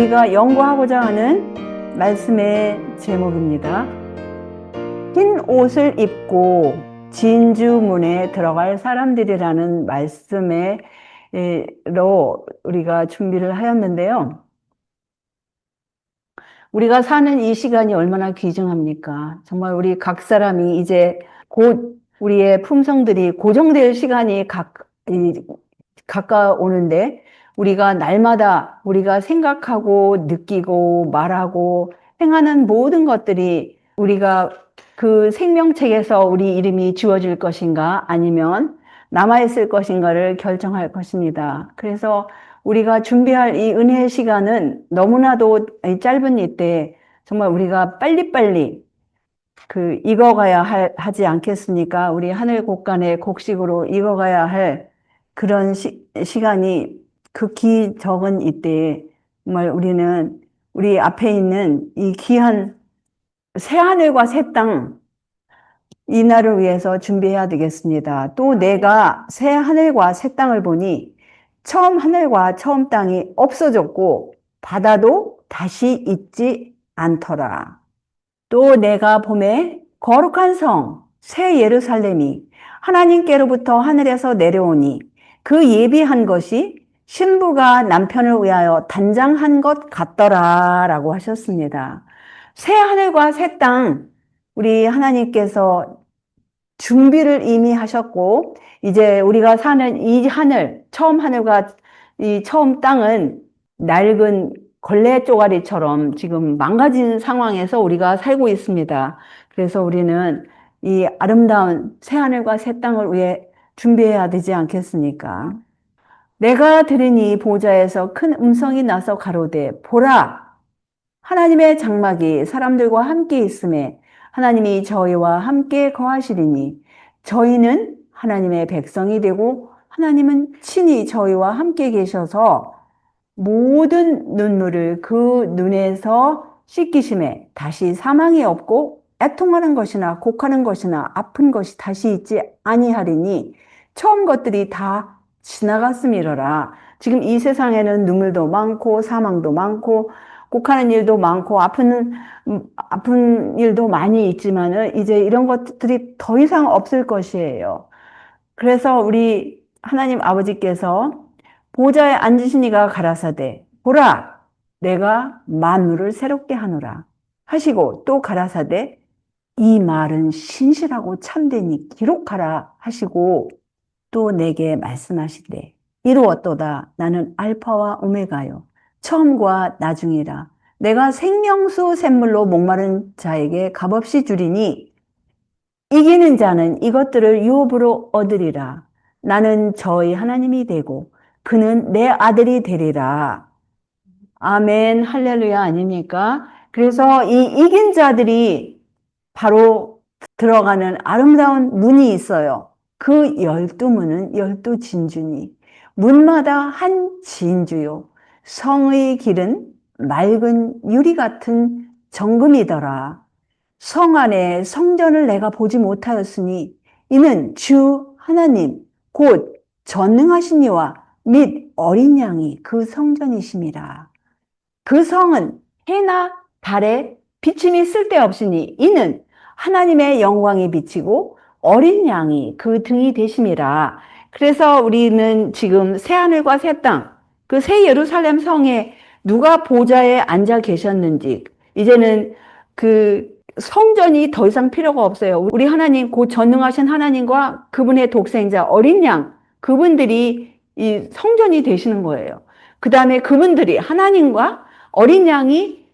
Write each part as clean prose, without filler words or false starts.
우리가 연구하고자 하는 말씀의 제목입니다. 흰 옷을 입고 진주문에 들어갈 사람들이라는 말씀으로 우리가 준비를 하였는데요. 우리가 사는 이 시간이 얼마나 귀중합니까? 정말 우리 각 사람이 이제 곧 우리의 품성들이 고정될 시간이 가까워오는데, 우리가 날마다 우리가 생각하고 느끼고 말하고 행하는 모든 것들이 우리가 그 생명책에서 우리 이름이 지워질 것인가 아니면 남아있을 것인가를 결정할 것입니다. 그래서 우리가 준비할 이 은혜의 시간은 너무나도 짧은 이때 정말 우리가 빨리빨리 익어가야 하지 않겠습니까? 우리 하늘 곳간의 곡식으로 익어가야 할 그런 시간이 극히 적은 이때에 정말 우리는 우리 앞에 있는 이 귀한 새하늘과 새 땅, 이 날을 위해서 준비해야 되겠습니다. 또 내가 새 하늘과 새 땅을 보니 처음 하늘과 처음 땅이 없어졌고 바다도 다시 있지 않더라. 또 내가 봄에 거룩한 성, 새 예루살렘이 하나님께로부터 하늘에서 내려오니 그 예비한 것이 신부가 남편을 위하여 단장한 것 같더라 라고 하셨습니다. 새 하늘과 새 땅, 우리 하나님께서 준비를 이미 하셨고, 이제 우리가 사는 이 하늘, 처음 하늘과 이 처음 땅은 낡은 걸레 쪼가리처럼 지금 망가진 상황에서 우리가 살고 있습니다. 그래서 우리는 이 아름다운 새 하늘과 새 땅을 위해 준비해야 되지 않겠습니까? 내가 들으니 보좌에서 큰 음성이 나서 가로되 보라, 하나님의 장막이 사람들과 함께 있음에 하나님이 저희와 함께 거하시리니 저희는 하나님의 백성이 되고 하나님은 친히 저희와 함께 계셔서 모든 눈물을 그 눈에서 씻기심에 다시 사망이 없고 애통하는 것이나 곡하는 것이나 아픈 것이 다시 있지 아니하리니 처음 것들이 다 지나갔음이로라. 지금 이 세상에는 눈물도 많고 사망도 많고 곡하는 일도 많고 아픈 일도 많이 있지만은 이제 이런 것들이 더 이상 없을 것이에요. 그래서 우리 하나님 아버지께서 보좌에 앉으신 이가 가라사대 보라 내가 만물을 새롭게 하노라 하시고 또 가라사대 이 말은 신실하고 참되니 기록하라 하시고 또 내게 말씀하시되 이루었도다 나는 알파와 오메가요 처음과 나중이라 내가 생명수 샘물로 목마른 자에게 값없이 주리니 이기는 자는 이것들을 유업으로 얻으리라. 나는 저희 하나님이 되고 그는 내 아들이 되리라. 아멘, 할렐루야 아닙니까? 그래서 이 이긴 자들이 바로 들어가는 아름다운 문이 있어요. 그 12문은 12진주니 문마다 한 진주요. 성의 길은 맑은 유리 같은 정금이더라. 성 안에 성전을 내가 보지 못하였으니 이는 주 하나님 곧 전능하신 이와 및 어린 양이 그 성전이심이라. 그 성은 해나 달에 비침이 쓸데없으니 이는 하나님의 영광이 비치고 어린 양이 그 등이 되심이라. 그래서 우리는 지금 새하늘과 새 땅, 그 새 예루살렘 성에 누가 보좌에 앉아 계셨는지 이제는 그 성전이 더 이상 필요가 없어요. 우리 하나님, 곧 전능하신 하나님과 그분의 독생자 어린 양, 그분들이 이 성전이 되시는 거예요. 그 다음에 그분들이 하나님과 어린 양이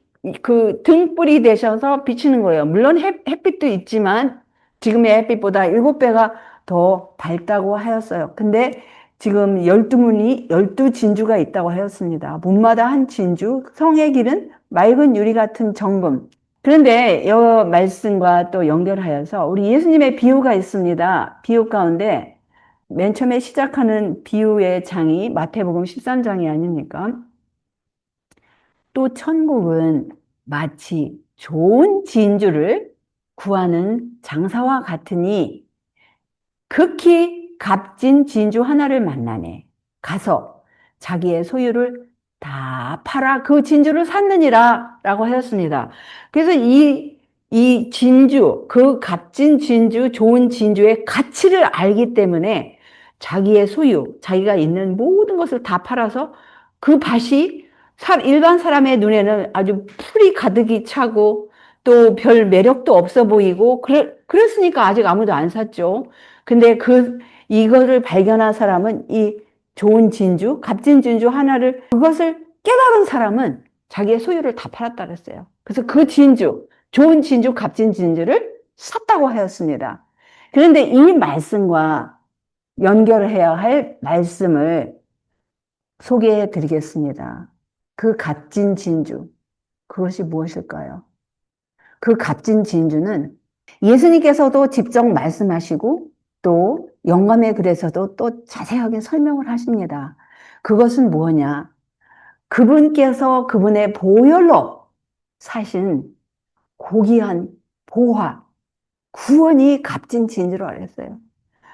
그 등불이 되셔서 비치는 거예요. 물론 햇빛도 있지만 지금의 햇빛보다 7배가 더 밝다고 하였어요. 근데 지금 12문이 12진주가 있다고 하였습니다. 문마다 한 진주, 성의 길은 맑은 유리 같은 정금. 그런데 이 말씀과 또 연결하여서 우리 예수님의 비유가 있습니다. 비유 가운데 맨 처음에 시작하는 비유의 장이 마태복음 13장이 아닙니까? 또 천국은 마치 좋은 진주를 구하는 장사와 같으니 극히 값진 진주 하나를 만나네. 가서 자기의 소유를 다 팔아 그 진주를 샀느니라 라고 하였습니다. 그래서 이 진주, 그 값진 진주, 좋은 진주의 가치를 알기 때문에 자기의 소유, 자기가 있는 모든 것을 다 팔아서 그 밭이 일반 사람의 눈에는 아주 풀이 가득히 차고 또 별 매력도 없어 보이고 그랬으니까 아직 아무도 안 샀죠. 근데 이거를 발견한 사람은 이 좋은 진주, 값진 진주 하나를 그것을 깨달은 사람은 자기의 소유를 다 팔았다 그랬어요. 그래서 그 진주, 좋은 진주, 값진 진주를 샀다고 하였습니다. 그런데 이 말씀과 연결해야 할 말씀을 소개해 드리겠습니다. 그 값진 진주, 그것이 무엇일까요? 그 값진 진주는 예수님께서도 직접 말씀하시고 또 영감의 글에서도 또 자세하게 설명을 하십니다. 그것은 뭐냐? 그분께서 그분의 보혈로 사신 고귀한 보화, 구원이 값진 진주로 알았어요.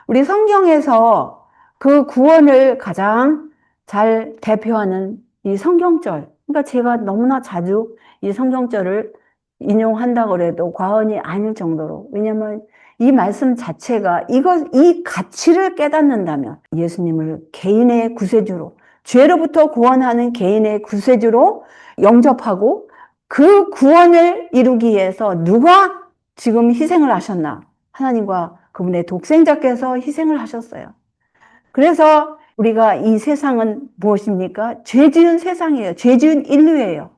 우리 성경에서 그 구원을 가장 잘 대표하는 이 성경절. 그러니까 제가 너무나 자주 이 성경절을 인용한다고 해도 과언이 아닐 정도로. 왜냐하면 이 말씀 자체가 이 가치를 깨닫는다면 예수님을 개인의 구세주로, 죄로부터 구원하는 개인의 구세주로 영접하고 그 구원을 이루기 위해서 누가 지금 희생을 하셨나? 하나님과 그분의 독생자께서 희생을 하셨어요. 그래서 우리가 이 세상은 무엇입니까? 죄 지은 세상이에요. 죄 지은 인류예요.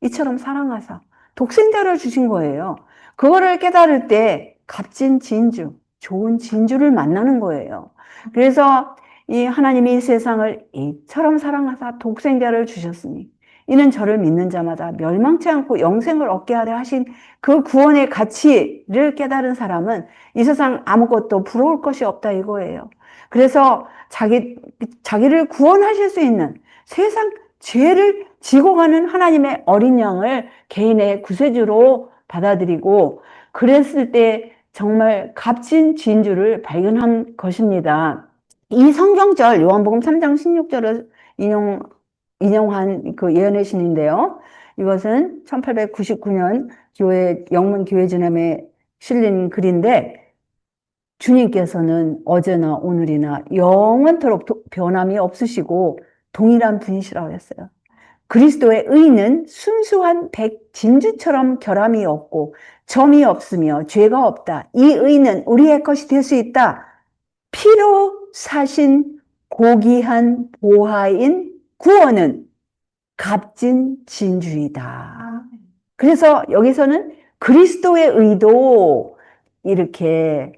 이처럼 사랑하사 독생자를 주신 거예요. 그거를 깨달을 때 값진 진주, 좋은 진주를 만나는 거예요. 그래서 이 하나님이 세상을 이처럼 사랑하사 독생자를 주셨으니 이는 저를 믿는 자마다 멸망치 않고 영생을 얻게 하려 하신 그 구원의 가치를 깨달은 사람은 이 세상 아무것도 부러울 것이 없다 이거예요. 그래서 자기를 구원하실 수 있는 세상 죄를 지고 가는 하나님의 어린 양을 개인의 구세주로 받아들이고 그랬을 때 정말 값진 진주를 발견한 것입니다. 이 성경절 요한복음 3장 16절을 인용한 그 예언의 신인데요. 이것은 1899년 영문 교회전함에 실린 글인데 주님께서는 어제나 오늘이나 영원토록 변함이 없으시고 동일한 분이시라고 했어요. 그리스도의 의는 순수한 백진주처럼 결함이 없고 점이 없으며 죄가 없다. 이 의는 우리의 것이 될 수 있다. 피로 사신 고귀한 보화인 구원은 값진 진주이다. 그래서 여기서는 그리스도의 의도 이렇게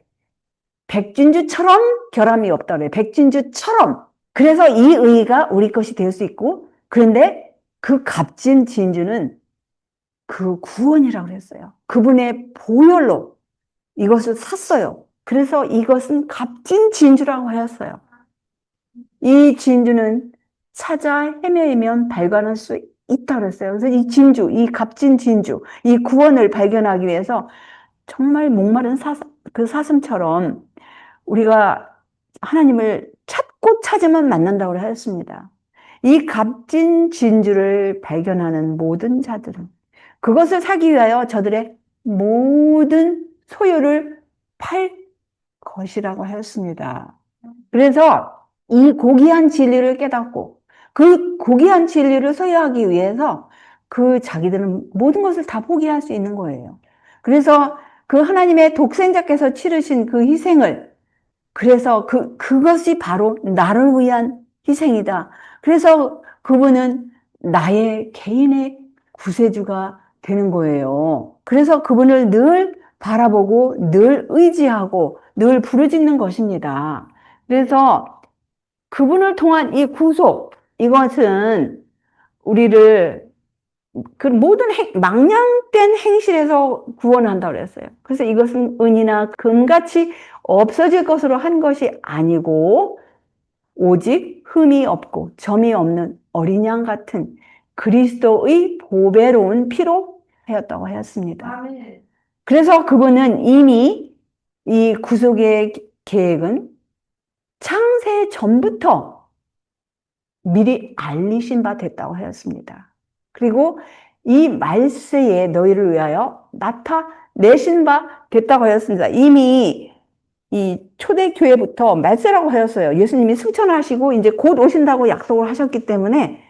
백진주처럼 결함이 없다 그래요. 백진주처럼. 그래서 이 의가 우리 것이 될 수 있고 그런데 그 값진 진주는 그 구원이라고 그랬어요. 그분의 보혈로 이것을 샀어요. 그래서 이것은 값진 진주라고 하였어요. 이 진주는 찾아 헤매면 발견할 수 있다 그랬어요. 그래서 이 진주, 이 값진 진주, 이 구원을 발견하기 위해서 정말 목마른 그 사슴처럼 우리가 하나님을 찾고 찾으면 만난다고 하였습니다. 이 값진 진주를 발견하는 모든 자들은 그것을 사기 위하여 저들의 모든 소유를 팔 것이라고 하였습니다. 그래서 이 고귀한 진리를 깨닫고 그 고귀한 진리를 소유하기 위해서 그 자기들은 모든 것을 다 포기할 수 있는 거예요. 그래서 그 하나님의 독생자께서 치르신 그 희생을 그래서 그것이 바로 나를 위한 희생이다. 그래서 그분은 나의 개인의 구세주가 되는 거예요. 그래서 그분을 늘 바라보고 늘 의지하고 늘 부르짖는 것입니다. 그래서 그분을 통한 이 구속, 이것은 우리를 그 모든 망령된 행실에서 구원한다고 그랬어요. 그래서 이것은 은이나 금같이 없어질 것으로 한 것이 아니고 오직 흠이 없고 점이 없는 어린 양 같은 그리스도의 보배로운 피로 하였다고 하였습니다. 그래서 그분은 이미 이 구속의 계획은 창세 전부터 미리 알리신 바 됐다고 하였습니다. 그리고 이 말세에 너희를 위하여 나타내신 바 됐다고 하였습니다. 이미 이 초대교회부터 말세라고 하였어요. 예수님이 승천하시고 이제 곧 오신다고 약속을 하셨기 때문에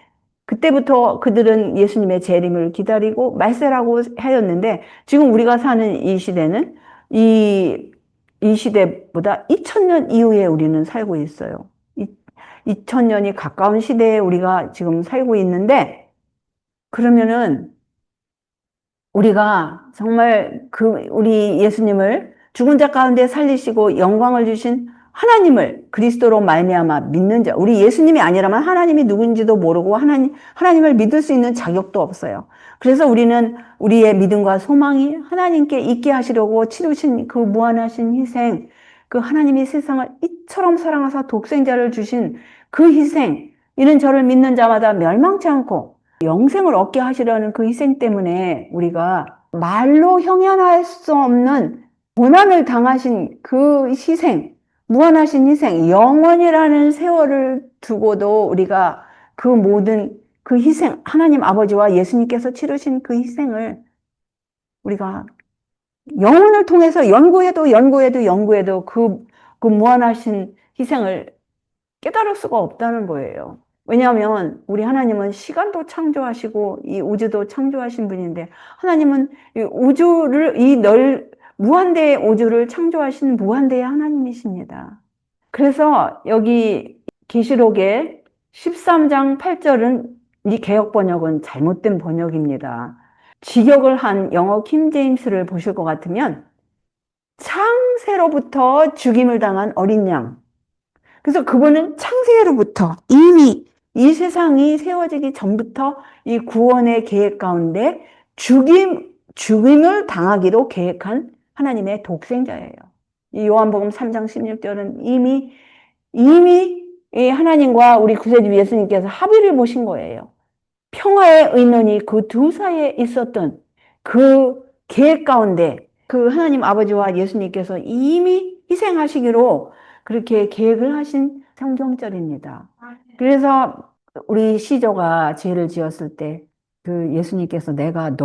그때부터 그들은 예수님의 재림을 기다리고 말세라고 하였는데, 지금 우리가 사는 이 시대는 이 시대보다 2000년 이후에 우리는 살고 있어요. 2000년이 가까운 시대에 우리가 지금 살고 있는데, 그러면은 우리가 정말 우리 예수님을 죽은 자 가운데 살리시고 영광을 주신 하나님을 그리스도로 말미암아 믿는 자, 우리 예수님이 아니라면 하나님이 누군지도 모르고 하나님을 믿을 수 있는 자격도 없어요. 그래서 우리는 우리의 믿음과 소망이 하나님께 있게 하시려고 치르신 그 무한하신 희생, 그 하나님이 세상을 이처럼 사랑하사 독생자를 주신 그 희생, 이는 저를 믿는 자마다 멸망치 않고 영생을 얻게 하시려는 그 희생 때문에 우리가 말로 형연할 수 없는 고난을 당하신 그 희생, 무한하신 희생, 영원이라는 세월을 두고도 우리가 그 모든 그 희생, 하나님 아버지와 예수님께서 치르신 그 희생을 우리가 영혼을 통해서 연구해도 그 무한하신 희생을 깨달을 수가 없다는 거예요. 왜냐하면 우리 하나님은 시간도 창조하시고 이 우주도 창조하신 분인데, 하나님은 이 우주를, 무한대의 우주를 창조하신 무한대의 하나님이십니다. 그래서 여기 계시록의 13장 8절은 이 개역 번역은 잘못된 번역입니다. 직역을 한 영어 킹 제임스를 보실 것 같으면 창세로부터 죽임을 당한 어린 양, 그래서 그분은 창세로부터 이미 이 세상이 세워지기 전부터 이 구원의 계획 가운데 죽임을 당하기로 계획한 하나님의 독생자예요. 이 요한복음 3장 16절은 이미 이 하나님과 우리 구세주 예수님께서 합의를 보신 거예요. 평화의 의논이 그 두 사이에 있었던 그 계획 가운데 그 하나님 아버지와 예수님께서 이미 희생하시기로 그렇게 계획을 하신 성경절입니다. 그래서 우리 시조가 죄를 지었을 때 그 예수님께서 내가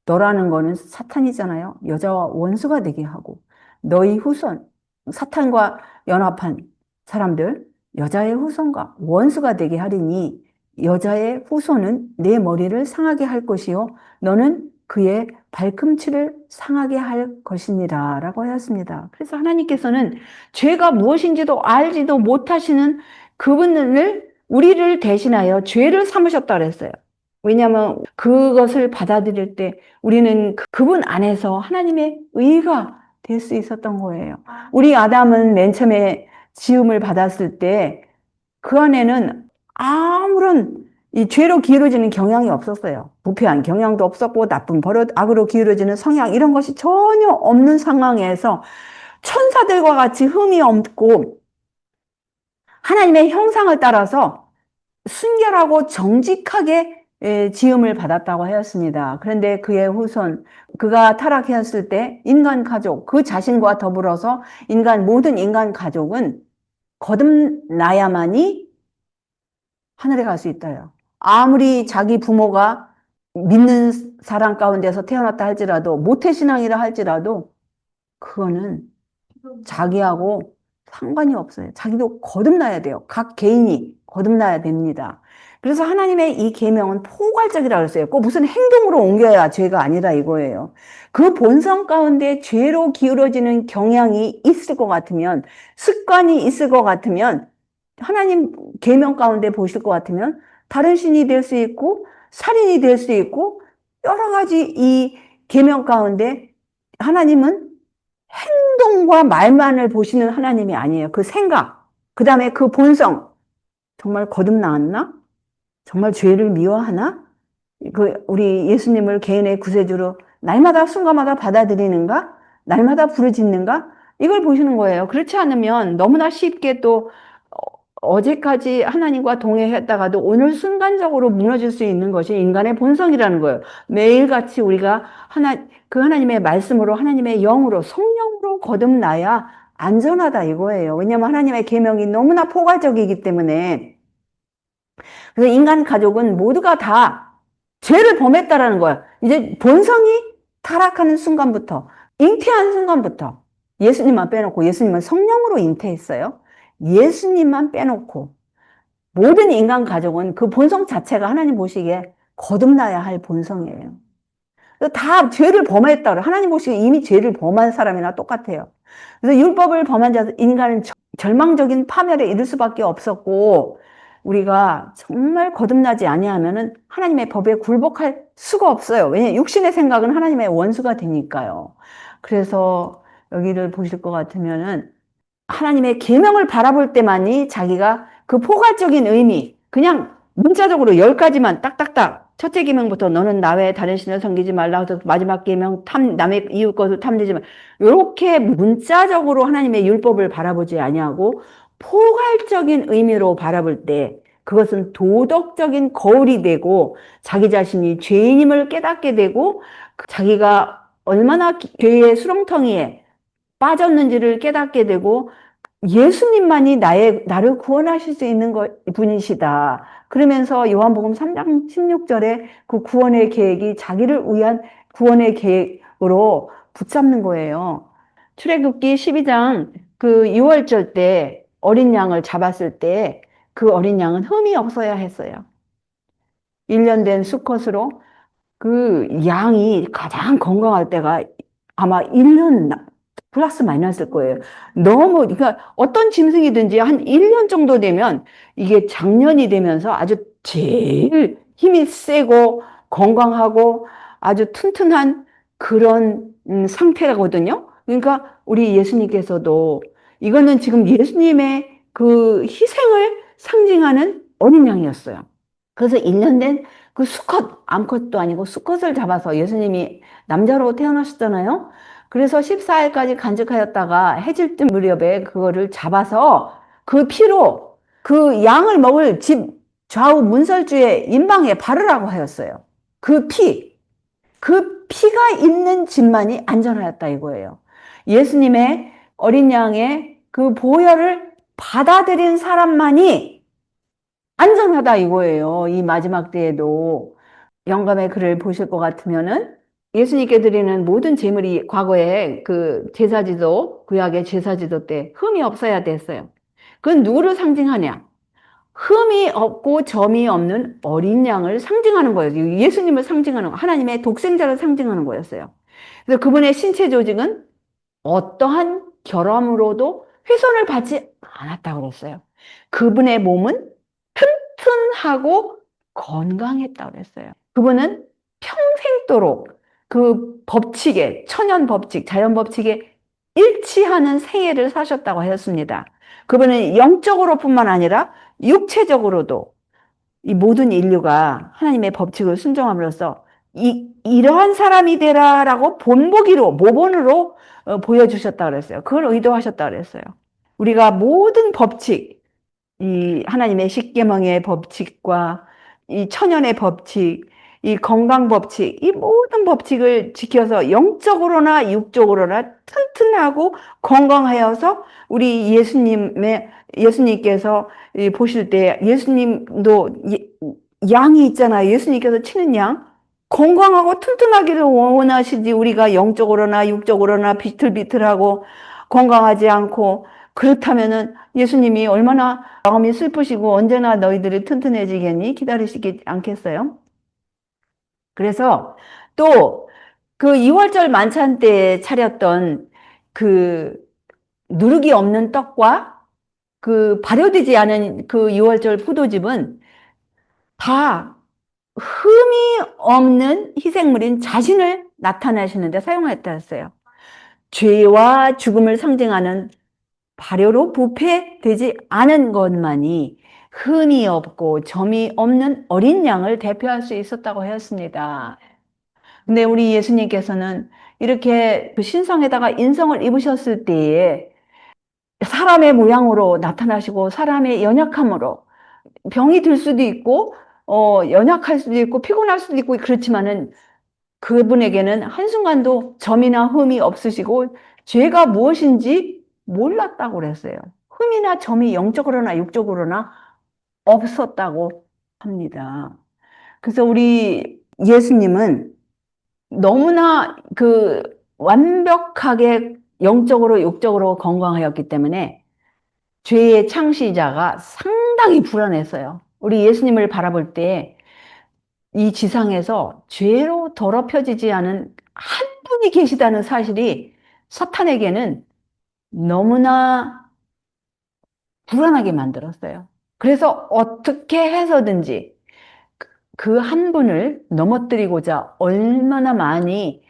너라는 거는 사탄이잖아요. 여자와 원수가 되게 하고, 너희 후손, 사탄과 연합한 사람들, 여자의 후손과 원수가 되게 하리니 여자의 후손은 내 머리를 상하게 할 것이요 너는 그의 발꿈치를 상하게 할 것이니라 라고 하였습니다. 그래서 하나님께서는 죄가 무엇인지도 알지도 못하시는 그분을, 우리를 대신하여 죄를 삼으셨다 그랬어요. 왜냐하면 그것을 받아들일 때 우리는 그분 안에서 하나님의 의가 될 수 있었던 거예요. 우리 아담은 맨 처음에 지음을 받았을 때 그 안에는 아무런 이 죄로 기울어지는 경향이 없었어요. 부패한 경향도 없었고 나쁜 버릇, 악으로 기울어지는 성향, 이런 것이 전혀 없는 상황에서 천사들과 같이 흠이 없고 하나님의 형상을 따라서 순결하고 정직하게 지음을 받았다고 하였습니다. 그런데 그의 후손, 그가 타락했을 때 인간 가족, 그 자신과 더불어서 모든 인간 가족은 거듭나야만이 하늘에 갈 수 있다요. 아무리 자기 부모가 믿는 사람 가운데서 태어났다 할지라도, 모태신앙이라 할지라도 그거는 자기하고 상관이 없어요. 자기도 거듭나야 돼요. 각 개인이 거듭나야 됩니다. 그래서 하나님의 이 계명은 포괄적이라고 했어요. 꼭 무슨 행동으로 옮겨야 죄가 아니라 이거예요. 그 본성 가운데 죄로 기울어지는 경향이 있을 것 같으면, 습관이 있을 것 같으면, 하나님 계명 가운데 보실 것 같으면 다른 신이 될 수 있고 살인이 될 수 있고 여러 가지 이 계명 가운데 하나님은 행동과 말만을 보시는 하나님이 아니에요. 그 생각, 그 다음에 그 본성, 정말 거듭나왔나? 정말 죄를 미워하나? 우리 예수님을 개인의 구세주로 날마다 순간마다 받아들이는가? 날마다 부르짖는가? 이걸 보시는 거예요. 그렇지 않으면 너무나 쉽게 또 어제까지 하나님과 동행했다가도 오늘 순간적으로 무너질 수 있는 것이 인간의 본성이라는 거예요. 매일같이 우리가 그 하나님의 말씀으로, 하나님의 영으로, 성령으로 거듭나야 안전하다 이거예요. 왜냐하면 하나님의 계명이 너무나 포괄적이기 때문에 그래서 인간 가족은 모두가 다 죄를 범했다라는 거야. 이제 본성이 타락하는 순간부터, 잉태한 순간부터 예수님만 빼놓고, 예수님은 성령으로 잉태했어요. 예수님만 빼놓고 모든 인간 가족은 그 본성 자체가 하나님 보시기에 거듭나야 할 본성이에요. 다 죄를 범했다 그래. 하나님 보시기에 이미 죄를 범한 사람이나 똑같아요. 그래서 율법을 범한 자, 인간은 절망적인 파멸에 이를 수밖에 없었고, 우리가 정말 거듭나지 아니하면은 하나님의 법에 굴복할 수가 없어요. 왜냐하면 육신의 생각은 하나님의 원수가 되니까요. 그래서 여기를 보실 것 같으면은 하나님의 계명을 바라볼 때만이 자기가 그 포괄적인 의미, 그냥 문자적으로 10가지만 딱딱딱, 첫째 계명부터 너는 나 외에 다른 신을 섬기지 말라 해서 마지막 계명 남의 이웃 것을 탐내지 말, 이렇게 문자적으로 하나님의 율법을 바라보지 아니하고 포괄적인 의미로 바라볼 때 그것은 도덕적인 거울이 되고 자기 자신이 죄인임을 깨닫게 되고 자기가 얼마나 죄의 수렁텅이에 빠졌는지를 깨닫게 되고 예수님만이 나를 구원하실 수 있는 분이시다. 그러면서 요한복음 3장 16절에 그 구원의 계획이 자기를 위한 구원의 계획으로 붙잡는 거예요. 출애굽기 12장 그 6월절 때 어린 양을 잡았을 때 그 어린 양은 흠이 없어야 했어요. 1년 된 수컷으로 그 양이 가장 건강할 때가 아마 1년 플러스 마이너스일 거예요. 너무, 그러니까 어떤 짐승이든지 한 1년 정도 되면 이게 장년이 되면서 아주 제일 힘이 세고 건강하고 아주 튼튼한 그런 상태라거든요. 그러니까 우리 예수님께서도 이거는 지금 예수님의 그 희생을 상징하는 어린 양이었어요. 그래서 1년 된 그 수컷, 암컷도 아니고 수컷을 잡아서 예수님이 남자로 태어나셨잖아요. 그래서 14일까지 간직하였다가 해질 때 무렵에 그거를 잡아서 그 피로 그 양을 먹을 집 좌우 문설주의 인방에 바르라고 하였어요. 그 피가 있는 집만이 안전하였다 이거예요. 예수님의 어린 양의 그 보혈을 받아들인 사람만이 안전하다 이거예요. 이 마지막 때에도. 영감의 글을 보실 것 같으면은 예수님께 드리는 모든 제물이 과거에 그 제사지도, 구약의 제사지도 때 흠이 없어야 됐어요. 그건 누구를 상징하냐? 흠이 없고 점이 없는 어린 양을 상징하는 거예요. 예수님을 상징하는 거, 하나님의 독생자를 상징하는 거였어요. 그래서 그분의 신체 조직은 어떠한 결함으로도 훼손을 받지 않았다고 그랬어요. 그분의 몸은 튼튼하고 건강했다고 그랬어요. 그분은 평생도록 그 법칙에, 천연 법칙, 자연 법칙에 일치하는 생애를 사셨다고 하였습니다. 그분은 영적으로뿐만 아니라 육체적으로도 이 모든 인류가 하나님의 법칙을 순종함으로써 이러한 사람이 되라라고 본보기로, 모본으로 보여주셨다 그랬어요. 그걸 의도하셨다 그랬어요. 우리가 모든 법칙, 이 하나님의 십계명의 법칙과 이 천연의 법칙, 이 건강 법칙, 이 모든 법칙을 지켜서 영적으로나 육적으로나 튼튼하고 건강하여서 우리 예수님께서 보실 때 예수님도 양이 있잖아요. 예수님께서 치는 양. 건강하고 튼튼하기를 원하시지 우리가 영적으로나 육적으로나 비틀비틀하고 건강하지 않고 그렇다면은 예수님이 얼마나 마음이 슬프시고 언제나 너희들이 튼튼해지겠니? 기다리시지 않겠어요? 그래서 또 그 2월절 만찬 때 차렸던 그 누룩이 없는 떡과 그 발효되지 않은 그 6월절 포도즙은 다 흠이 없는 희생물인 자신을 나타내시는데 사용하였다 했어요. 죄와 죽음을 상징하는 발효로 부패되지 않은 것만이 흠이 없고 점이 없는 어린 양을 대표할 수 있었다고 하였습니다. 근데 우리 예수님께서는 이렇게 그 신성에다가 인성을 입으셨을 때에 사람의 모양으로 나타나시고 사람의 연약함으로 병이 들 수도 있고 연약할 수도 있고 피곤할 수도 있고 그렇지만은 그분에게는 한순간도 점이나 흠이 없으시고 죄가 무엇인지 몰랐다고 그랬어요. 흠이나 점이 영적으로나 육적으로나 없었다고 합니다. 그래서 우리 예수님은 너무나 그 완벽하게 영적으로 육적으로 건강하였기 때문에 죄의 창시자가 상당히 불안했어요. 우리 예수님을 바라볼 때 이 지상에서 죄로 더럽혀지지 않은 한 분이 계시다는 사실이 사탄에게는 너무나 불안하게 만들었어요. 그래서 어떻게 해서든지 그 한 분을 넘어뜨리고자 얼마나 많이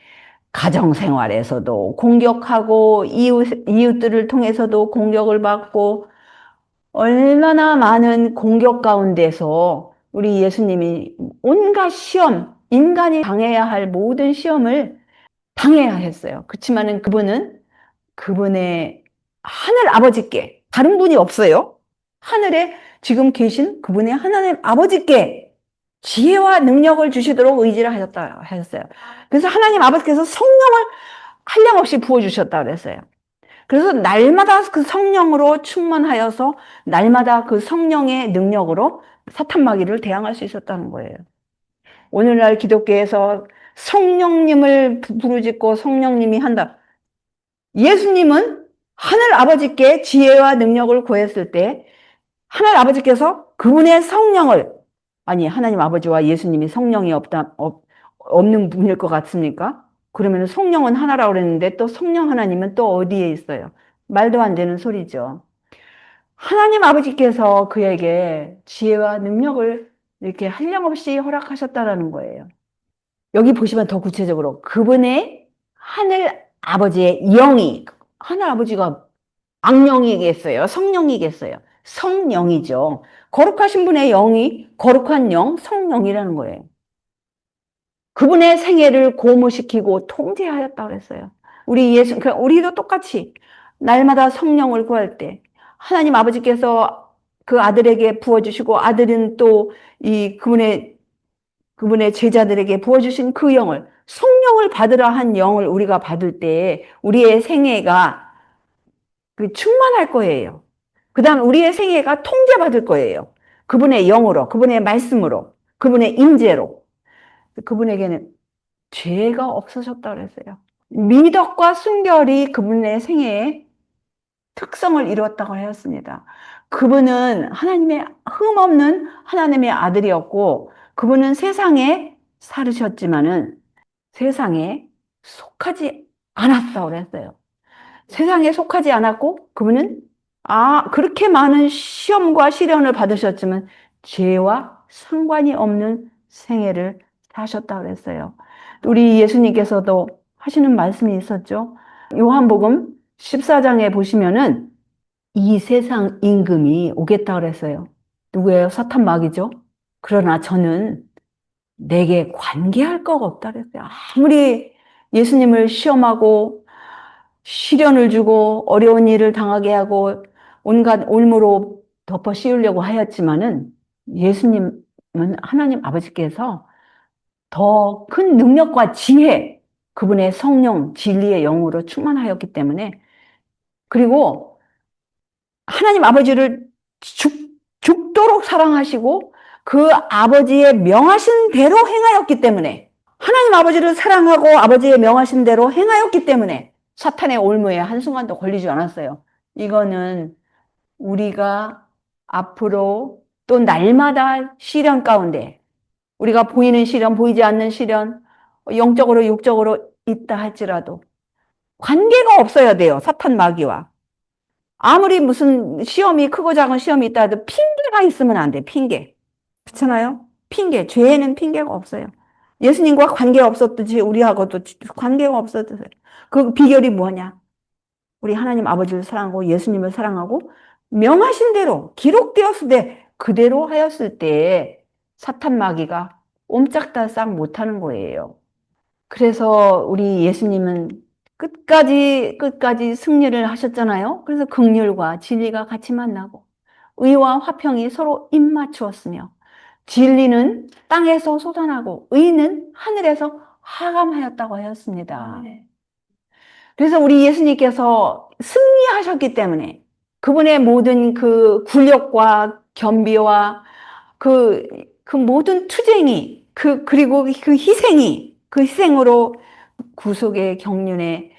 가정생활에서도 공격하고 이웃들을 통해서도 공격을 받고 얼마나 많은 공격 가운데서 우리 예수님이 온갖 시험, 인간이 당해야 할 모든 시험을 당해야 했어요. 그렇지만은 그분은 그분의 하늘 아버지께, 다른 분이 없어요. 하늘에 지금 계신 그분의 하나님 아버지께 지혜와 능력을 주시도록 의지를 하셨어요. 그래서 하나님 아버지께서 성령을 한량없이 부어주셨다고 그랬어요. 그래서 날마다 그 성령으로 충만하여서 날마다 그 성령의 능력으로 사탄 마귀를 대항할 수 있었다는 거예요. 오늘날 기독교에서 성령님을 부르짖고 성령님이 한다. 예수님은 하늘 아버지께 지혜와 능력을 구했을 때 하늘 아버지께서 그분의 성령을, 아니 하나님 아버지와 예수님이 성령이 없는 분일 것 같습니까? 그러면 성령은 하나라고 그랬는데 또 성령 하나님은 또 어디에 있어요? 말도 안 되는 소리죠. 하나님 아버지께서 그에게 지혜와 능력을 이렇게 한량없이 허락하셨다라는 거예요. 여기 보시면 더 구체적으로 그분의 하늘 아버지의 영이, 하늘 아버지가 악령이겠어요? 성령이겠어요? 성령이죠. 거룩하신 분의 영이 거룩한 영, 성령이라는 거예요. 그분의 생애를 고무시키고 통제하였다고 했어요. 우리도 똑같이 날마다 성령을 구할 때 하나님 아버지께서 그 아들에게 부어주시고 아들은 또 그분의 제자들에게 부어주신 그 영을, 성령을 받으라 한 영을 우리가 받을 때 우리의 생애가 충만할 거예요. 그 다음 우리의 생애가 통제받을 거예요. 그분의 영으로, 그분의 말씀으로, 그분의 임재로. 그분에게는 죄가 없으셨다고 그랬어요. 미덕과 순결이 그분의 생애에 특성을 이루었다고 하였습니다. 그분은 하나님의 흠없는 하나님의 아들이었고 그분은 세상에 살으셨지만은 세상에 속하지 않았다고 그랬어요. 세상에 속하지 않았고 그분은 그렇게 많은 시험과 시련을 받으셨지만 죄와 상관이 없는 생애를 사셨다고 그랬어요. 우리 예수님께서도 하시는 말씀이 있었죠. 요한복음 14장에 보시면은 이 세상 임금이 오겠다 그랬어요. 누구예요? 사탄 마귀죠. 그러나 저는 내게 관계할 거가 없다 그랬어요. 아무리 예수님을 시험하고 시련을 주고 어려운 일을 당하게 하고 온갖 올무로 덮어 씌우려고 하였지만은 예수님은 하나님 아버지께서 더 큰 능력과 지혜, 그분의 성령, 진리의 영으로 충만하였기 때문에 그리고 하나님 아버지를 죽도록 사랑하시고 그 아버지의 명하신 대로 행하였기 때문에 하나님 아버지를 사랑하고 아버지의 명하신 대로 행하였기 때문에 사탄의 올무에 한순간도 걸리지 않았어요. 이거는 우리가 앞으로 또 날마다 시련 가운데 우리가 보이는 시련, 보이지 않는 시련, 영적으로 육적으로 있다 할지라도 관계가 없어야 돼요. 사탄 마귀와. 아무리 무슨 시험이 크고 작은 시험이 있다 해도 핑계가 있으면 안 돼. 핑계. 그렇잖아요? 핑계. 죄에는 핑계가 없어요. 예수님과 관계가 없었듯이 우리하고도 관계가 없었듯이. 그 비결이 뭐냐? 우리 하나님 아버지를 사랑하고 예수님을 사랑하고 명하신 대로 기록되었을 때 그대로 하였을 때 사탄 마귀가 옴짝달싹 못하는 거예요. 그래서 우리 예수님은 끝까지 승리를 하셨잖아요. 그래서 긍휼과 진리가 같이 만나고 의와 화평이 서로 입맞추었으며 진리는 땅에서 솟아나고 의는 하늘에서 하감하였다고 하였습니다. 그래서 우리 예수님께서 승리하셨기 때문에 그분의 모든 그 굴욕과 겸비와 그 그 모든 투쟁이, 그리고 그 희생이, 그 희생으로 구속의 경륜에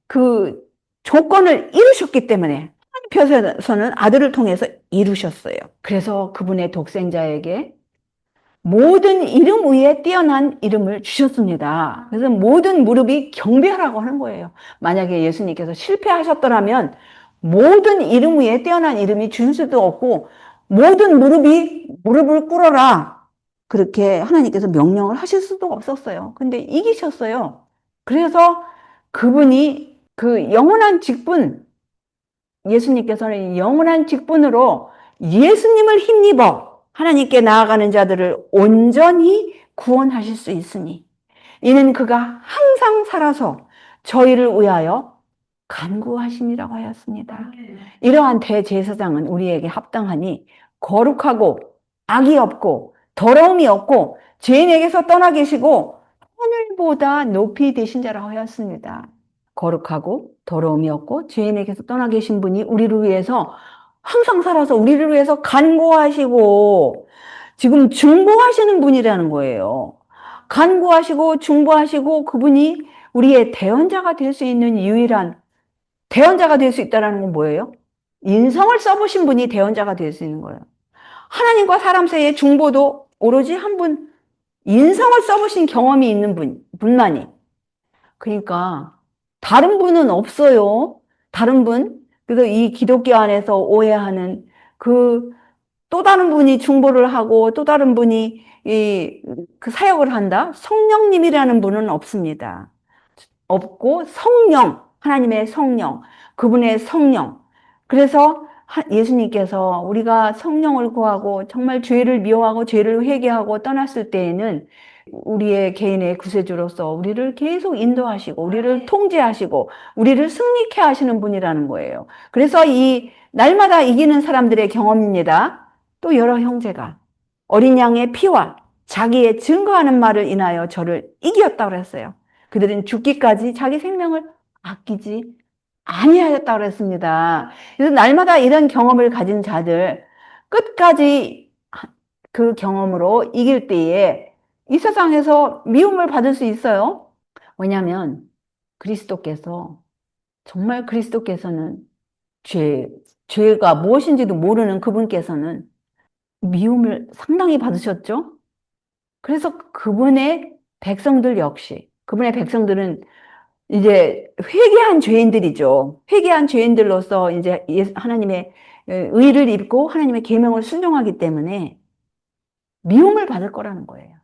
그 조건을 이루셨기 때문에 하나님께서는 아들을 통해서 이루셨어요. 그래서 그분의 독생자에게 모든 이름 위에 뛰어난 이름을 주셨습니다. 그래서 모든 무릎이 경배하라고 하는 거예요. 만약에 예수님께서 실패하셨더라면 모든 이름 위에 뛰어난 이름이 주실 수도 없고 모든 무릎이 무릎을 꿇어라. 그렇게 하나님께서 명령을 하실 수도 없었어요. 근데 이기셨어요. 그래서 그분이 그 영원한 직분, 예수님께서는 영원한 직분으로 예수님을 힘입어 하나님께 나아가는 자들을 온전히 구원하실 수 있으니 이는 그가 항상 살아서 저희를 위하여 간구하심이라고 하였습니다. 이러한 대제사장은 우리에게 합당하니 거룩하고 악이 없고 더러움이 없고 죄인에게서 떠나 계시고 하늘보다 높이 되신 자라고 하였습니다. 거룩하고 더러움이 없고 죄인에게서 떠나 계신 분이 우리를 위해서 항상 살아서 우리를 위해서 간구하시고 지금 중보하시는 분이라는 거예요. 간구하시고 중보하시고 그분이 우리의 대언자가 될 수 있는 유일한 대언자가 될 수 있다는 건 뭐예요? 인성을 써보신 분이 대언자가 될 수 있는 거예요. 하나님과 사람 사이의 중보도 오로지 한 분, 인성을 써보신 경험이 있는 분만이. 그러니까 다른 분은 없어요. 다른 분. 그래서 이 기독교 안에서 오해하는 그 또 다른 분이 중보를 하고 또 다른 분이 그 사역을 한다. 성령님이라는 분은 없습니다. 없고 성령, 하나님의 성령, 그분의 성령. 그래서 예수님께서 우리가 성령을 구하고 정말 죄를 미워하고 죄를 회개하고 떠났을 때에는 우리의 개인의 구세주로서 우리를 계속 인도하시고 우리를 통제하시고 우리를 승리케 하시는 분이라는 거예요. 그래서 이 날마다 이기는 사람들의 경험입니다. 또 여러 형제가 어린 양의 피와 자기의 증거하는 말을 인하여 저를 이겼다고 그랬어요. 그들은 죽기까지 자기 생명을 아끼지 아니하였다고 그랬습니다. 그래서 날마다 이런 경험을 가진 자들 끝까지 그 경험으로 이길 때에 이 세상에서 미움을 받을 수 있어요. 왜냐하면 그리스도께서 정말 그리스도께서는 죄가 무엇인지도 모르는 그분께서는 미움을 상당히 받으셨죠. 그래서 그분의 백성들 역시 그분의 백성들은 이제 회개한 죄인들이죠. 회개한 죄인들로서 이제 하나님의 의를 입고 하나님의 계명을 순종하기 때문에 미움을 받을 거라는 거예요.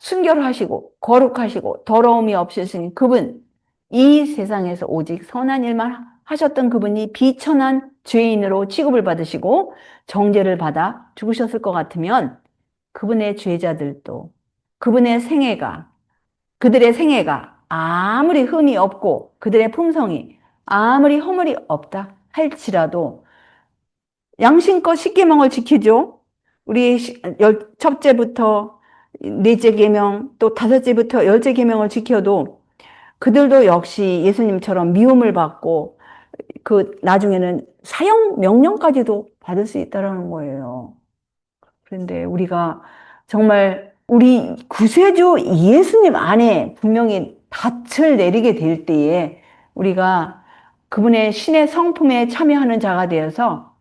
순결하시고 거룩하시고 더러움이 없으신 그분, 이 세상에서 오직 선한 일만 하셨던 그분이 비천한 죄인으로 취급을 받으시고 정죄를 받아 죽으셨을 것 같으면 그분의 제자들도 그들의 생애가 아무리 흠이 없고 그들의 품성이 아무리 허물이 없다 할지라도 양심껏 십계명을 지키죠. 우리 첫째부터 넷째 계명 또 다섯째부터 열째 계명을 지켜도 그들도 역시 예수님처럼 미움을 받고 그 나중에는 사형 명령까지도 받을 수 있다는 거예요. 그런데 우리가 정말 우리 구세주 예수님 안에 분명히 닻을 내리게 될 때에 우리가 그분의 신의 성품에 참여하는 자가 되어서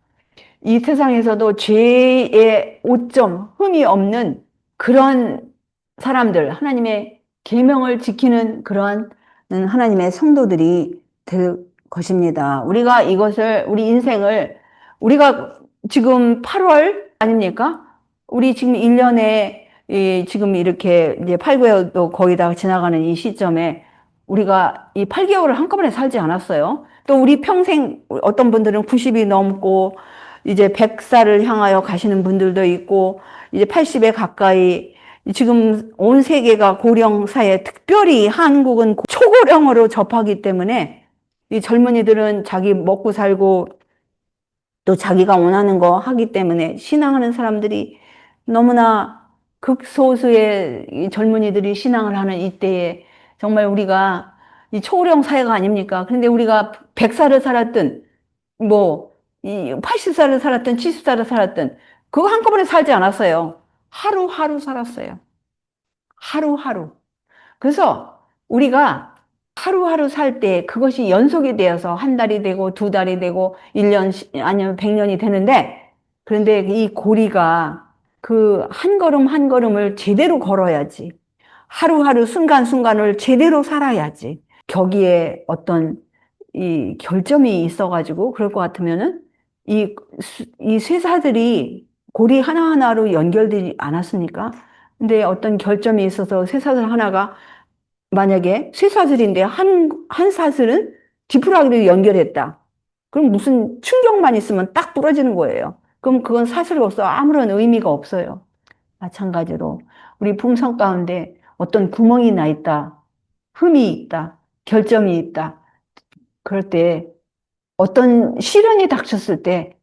이 세상에서도 죄의 오점, 흠이 없는 그런 사람들, 하나님의 계명을 지키는 그러한 하나님의 성도들이 될 것입니다. 우리가 이것을, 우리 인생을, 우리가 지금 8월 아닙니까? 우리 지금 1년에 지금 이렇게 이제 8개월도 거의 다 지나가는 이 시점에 우리가 이 8개월을 한꺼번에 살지 않았어요. 또 우리 평생 어떤 분들은 90이 넘고 이제 100살을 향하여 가시는 분들도 있고 이제 80에 가까이 지금 온 세계가 고령 사회, 특별히 한국은 초고령으로 접하기 때문에 이 젊은이들은 자기 먹고 살고 또 자기가 원하는 거 하기 때문에 신앙하는 사람들이 너무나 극소수의 이 젊은이들이 신앙을 하는 이때에 정말 우리가 이 초고령 사회가 아닙니까? 그런데 우리가 100살을 살았든 뭐 이 80살을 살았든 70살을 살았든 그거 한꺼번에 살지 않았어요. 하루하루 살았어요. 하루하루. 그래서 우리가 하루하루 살 때 그것이 연속이 되어서 한 달이 되고 두 달이 되고 1년 아니면 100년이 되는데, 그런데 이 고리가 그 한 걸음 한 걸음을 제대로 걸어야지. 하루하루 순간순간을 제대로 살아야지. 거기에 어떤 이 결점이 있어가지고 그럴 것 같으면은 이 쇠사들이 고리 하나하나로 연결되지 않았습니까? 근데 어떤 결점이 있어서 쇠사슬 하나가 만약에 쇠사슬인데 한 사슬은 지푸라기로 연결했다. 그럼 무슨 충격만 있으면 딱 부러지는 거예요. 그럼 그건 사슬로서 아무런 의미가 없어요. 마찬가지로 우리 품성 가운데 어떤 구멍이 나 있다, 흠이 있다, 결점이 있다. 그럴 때 어떤 시련이 닥쳤을 때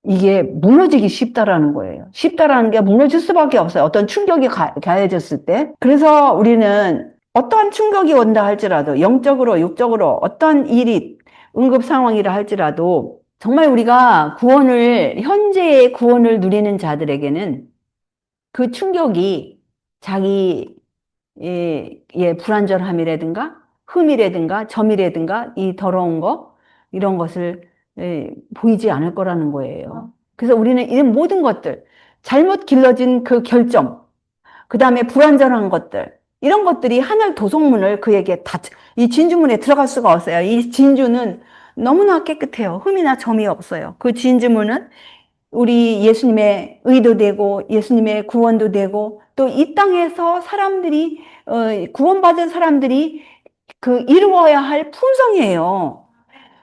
이게 무너지기 쉽다라는 거예요. 쉽다라는 게 무너질 수밖에 없어요. 어떤 충격이 가해졌을 때. 그래서 우리는 어떠한 충격이 온다 할지라도 영적으로 육적으로 어떤 일이 응급 상황이라 할지라도 정말 우리가 현재의 구원을 누리는 자들에게는 그 충격이 자기 불완전함이라든가 흠이라든가 점이라든가 이 더러운 거 이런 것을 보이지 않을 거라는 거예요. 그래서 우리는 이런 모든 것들, 잘못 길러진 그 결점, 그 다음에 불완전한 것들, 이런 것들이 하늘 도성문을 그에게 이 진주문에 들어갈 수가 없어요. 이 진주는 너무나 깨끗해요. 흠이나 점이 없어요. 그 진주문은 우리 예수님의 의도 되고 예수님의 구원도 되고 또 이 땅에서 사람들이 구원받은 사람들이 그 이루어야 할 품성이에요.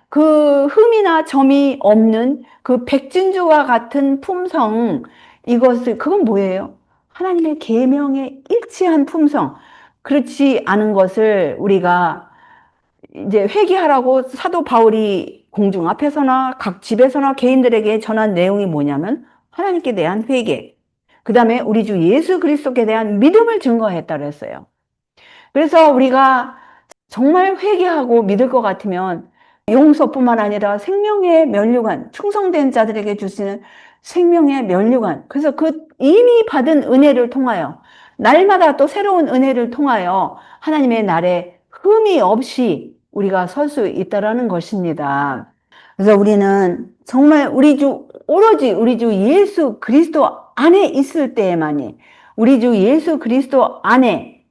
그 흠이나 점이 없는 그 백진주와 같은 품성, 그건 뭐예요? 하나님의 계명에 일치한 품성. 그렇지 않은 것을 우리가 이제 회개하라고 사도 바울이 공중 앞에서나 각 집에서나 개인들에게 전한 내용이 뭐냐면 하나님께 대한 회개, 그 다음에 우리 주 예수 그리스도께 대한 믿음을 증거했다 그랬어요. 그래서 우리가 정말 회개하고 믿을 것 같으면 용서뿐만 아니라 생명의 면류관, 충성된 자들에게 주시는 생명의 면류관. 그래서 그 이미 받은 은혜를 통하여 날마다 또 새로운 은혜를 통하여 하나님의 날에 흠이 없이 우리가 설 수 있다라는 것입니다. 그래서 우리는 정말 오로지 우리 주 예수 그리스도 안에 있을 때에만이 우리 주 예수 그리스도 안에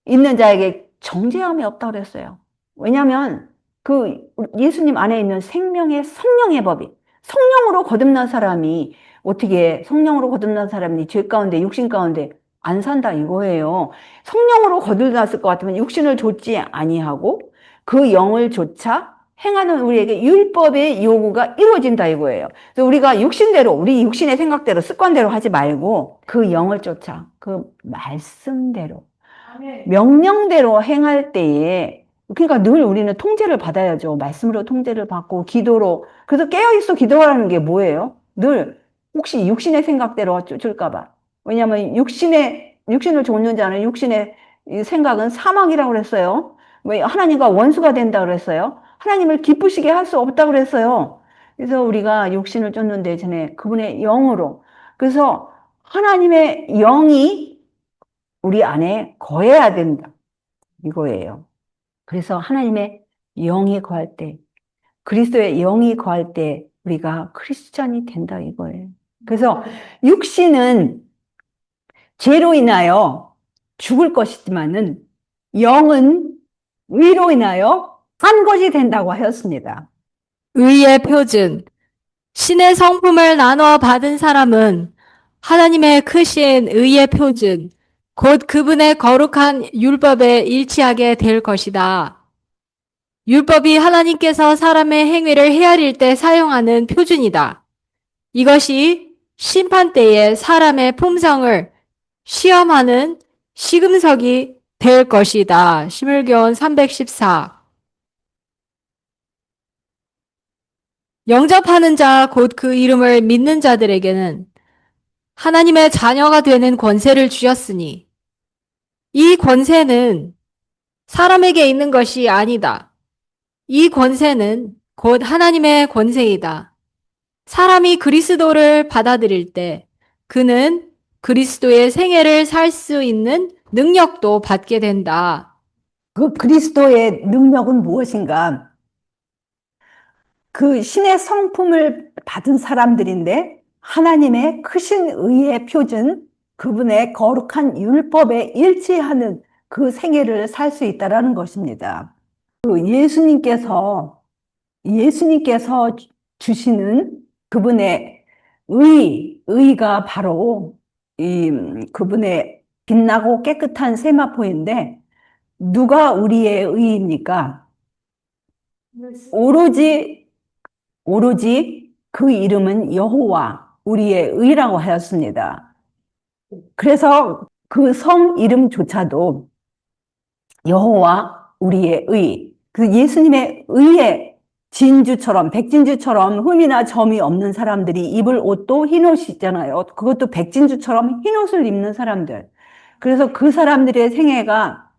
있는 자에게 정죄함이 없다고 그랬어요. 왜냐하면 그 예수님 안에 있는 생명의 성령의 법이, 성령으로 거듭난 사람이 어떻게 성령으로 거듭난 사람이 죄 가운데 육신 가운데 안 산다 이거예요. 성령으로 거듭났을 것 같으면 육신을 좇지 아니하고 그 영을 좇아 행하는 우리에게 율법의 요구가 이루어진다 이거예요. 그래서 우리가 우리 육신의 생각대로 습관대로 하지 말고 그 영을 쫓아 그 말씀대로 명령대로 행할 때에, 그러니까 늘 우리는 통제를 받아야죠. 말씀으로 통제를 받고 기도로. 그래서 깨어있어 기도하라는 게 뭐예요? 늘 혹시 육신의 생각대로 쫓을까봐. 왜냐하면 육신을 좇는 자는 육신의 생각은 사망이라고 그랬어요. 왜 하나님과 원수가 된다 그랬어요. 하나님을 기쁘시게 할 수 없다 그랬어요. 그래서 우리가 육신을 쫓는 대신에 그분의 영으로, 그래서 하나님의 영이 우리 안에 거해야 된다 이거예요. 그래서 하나님의 영이 거할 때, 그리스도의 영이 거할 때 우리가 크리스찬이 된다 이거예요. 그래서 육신은 죄로 인하여 죽을 것이지만은 영은 의로 인하여 산 것이 된다고 하였습니다. 의의 표준. 신의 성품을 나누어 받은 사람은 하나님의 크신 의의 표준, 곧 그분의 거룩한 율법에 일치하게 될 것이다. 율법이 하나님께서 사람의 행위를 헤아릴 때 사용하는 표준이다. 이것이 심판 때에 사람의 품성을 시험하는 시금석이 될 것이다. 시물교훈 314. 영접하는 자, 곧 그 이름을 믿는 자들에게는 하나님의 자녀가 되는 권세를 주셨으니 이 권세는 사람에게 있는 것이 아니다. 이 권세는 곧 하나님의 권세이다. 사람이 그리스도를 받아들일 때 그는 그리스도의 생애를 살 수 있는 능력도 받게 된다. 그 그리스도의 능력은 무엇인가? 그 신의 성품을 받은 사람들인데 하나님의 크신 의의 표준, 그분의 거룩한 율법에 일치하는 그 생애를 살 수 있다라는 것입니다. 그 예수님께서 주시는 그분의 의가 바로 그분의 빛나고 깨끗한 세마포인데 누가 우리의 의입니까? 오로지 그 이름은 여호와 우리의 의라고 하였습니다. 그래서 그 성 이름조차도 여호와 우리의 의, 그 예수님의 의의 진주처럼 백진주처럼 흠이나 점이 없는 사람들이 입을 옷도 흰옷이 있잖아요. 그것도 백진주처럼 흰옷을 입는 사람들. 그래서 그 사람들의 생애가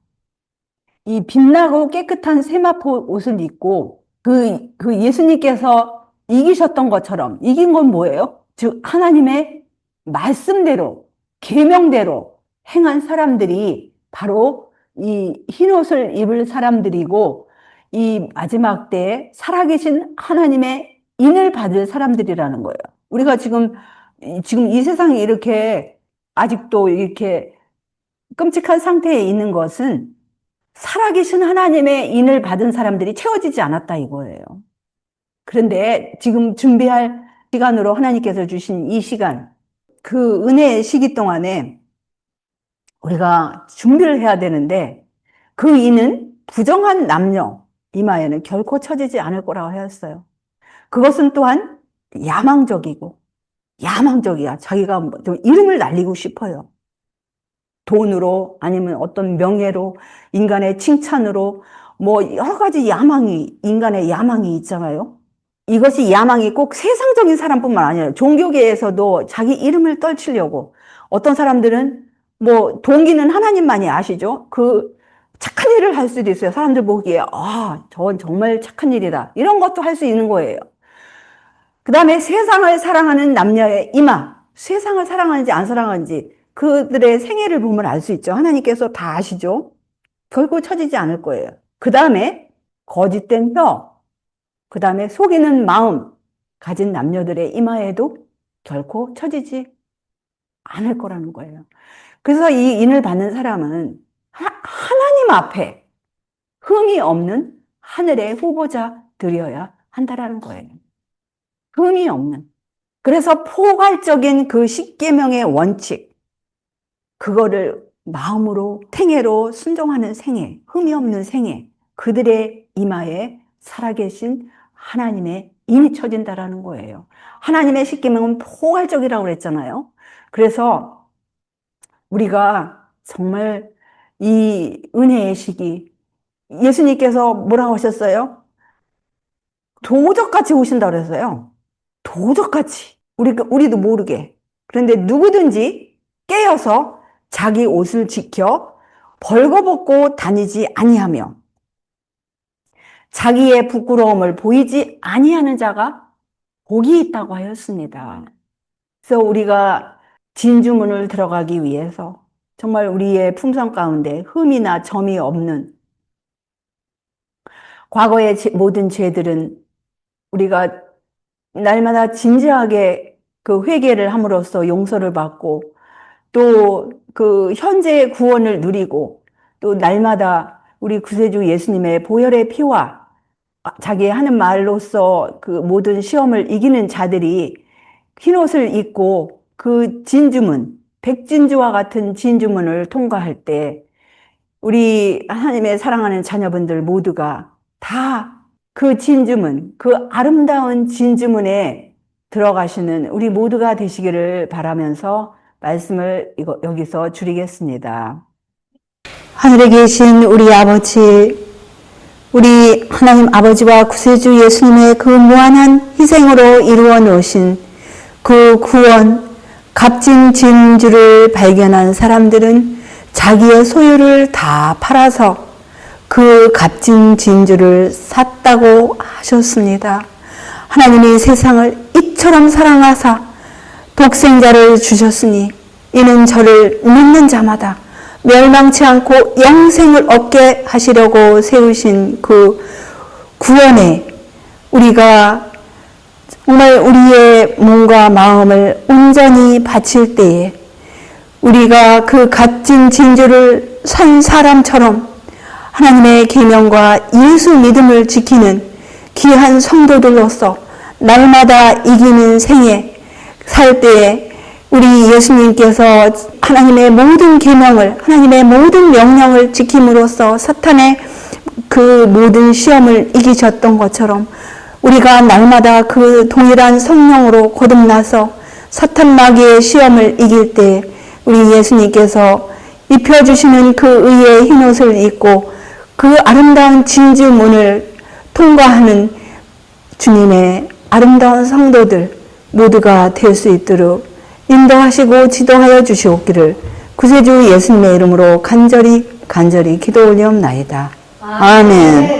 이 빛나고 깨끗한 세마포 옷을 입고 그 예수님께서 이기셨던 것처럼 이긴 건 뭐예요? 즉 하나님의 말씀대로 계명대로 행한 사람들이 바로 이 흰옷을 입을 사람들이고 이 마지막 때에 살아계신 하나님의 인을 받을 사람들이라는 거예요. 우리가 지금 이 세상에 이렇게 아직도 이렇게 끔찍한 상태에 있는 것은 살아계신 하나님의 인을 받은 사람들이 채워지지 않았다 이거예요. 그런데 지금 준비할 시간으로 하나님께서 주신 이 시간, 그 은혜의 시기 동안에 우리가 준비를 해야 되는데 그 인은 부정한 남녀 이마에는 결코 처지지 않을 거라고 하였어요. 그것은 또한 야망적이야. 자기가 좀 이름을 날리고 싶어요. 돈으로 아니면 어떤 명예로 인간의 칭찬으로 뭐 여러 가지 인간의 야망이 있잖아요. 이것이 야망이 꼭 세상적인 사람뿐만 아니라 종교계에서도 자기 이름을 떨치려고 어떤 사람들은 뭐 동기는 하나님만이 아시죠? 그 착한 일을 할 수도 있어요. 사람들 보기에 저건 정말 착한 일이다. 이런 것도 할 수 있는 거예요. 그 다음에 세상을 사랑하는 남녀의 이마, 세상을 사랑하는지 안 사랑하는지 그들의 생애를 보면 알 수 있죠. 하나님께서 다 아시죠? 결코 처지지 않을 거예요. 그 다음에 거짓된 혀, 그 다음에 속이는 마음 가진 남녀들의 이마에도 결코 처지지 않을 거라는 거예요. 그래서 이 인을 받는 사람은 하나님 앞에 흠이 없는 하늘의 후보자들이어야 한다라는 거예요. 흠이 없는. 그래서 포괄적인 그 십계명의 원칙, 그거를 마음으로 생애로 순종하는 생애, 흠이 없는 생애, 그들의 이마에 살아계신 하나님의 인이 쳐진다라는 거예요. 하나님의 십계명은 포괄적이라고 그랬잖아요. 그래서 우리가 정말 이 은혜의 시기, 예수님께서 뭐라고 하셨어요? 도적같이 오신다고 그랬어요. 도적같이. 우리도 모르게. 그런데 누구든지 깨어서 자기 옷을 지켜 벌거벗고 다니지 아니하며 자기의 부끄러움을 보이지 아니하는 자가 복이 있다고 하였습니다. 그래서 우리가 진주문을 들어가기 위해서 정말 우리의 품성 가운데 흠이나 점이 없는 과거의 모든 죄들은 우리가 날마다 진지하게 그 회개를 함으로써 용서를 받고 또 그 현재의 구원을 누리고 또 날마다 우리 구세주 예수님의 보혈의 피와 자기의 하는 말로써 그 모든 시험을 이기는 자들이 흰옷을 입고 그 진주문, 백진주와 같은 진주문을 통과할 때 우리 하나님의 사랑하는 자녀분들 모두가 다 그 진주문, 그 아름다운 진주문에 들어가시는 우리 모두가 되시기를 바라면서 말씀을 여기서 줄이겠습니다. 하늘에 계신 우리 아버지, 우리 하나님 아버지와 구세주 예수님의 그 무한한 희생으로 이루어 놓으신 그 구원, 값진 진주를 발견한 사람들은 자기의 소유를 다 팔아서 그 값진 진주를 샀다고 하셨습니다. 하나님이 세상을 이처럼 사랑하사 독생자를 주셨으니 이는 저를 믿는 자마다 멸망치 않고 영생을 얻게 하시려고 세우신 그 구원에 우리가 정말 우리의 몸과 마음을 온전히 바칠 때에 우리가 그 값진 진주를 산 사람처럼 하나님의 계명과 예수 믿음을 지키는 귀한 성도들로서 날마다 이기는 생에 살 때에 우리 예수님께서 하나님의 모든 계명을, 하나님의 모든 명령을 지킴으로써 사탄의 그 모든 시험을 이기셨던 것처럼 우리가 날마다 그 동일한 성령으로 거듭나서 사탄 마귀의 시험을 이길 때 우리 예수님께서 입혀주시는 그 의의 흰옷을 입고 그 아름다운 진주문을 통과하는 주님의 아름다운 성도들 모두가 될 수 있도록 인도하시고 지도하여 주시옵기를 구세주 예수님의 이름으로 간절히 기도 올리옵나이다. 아멘.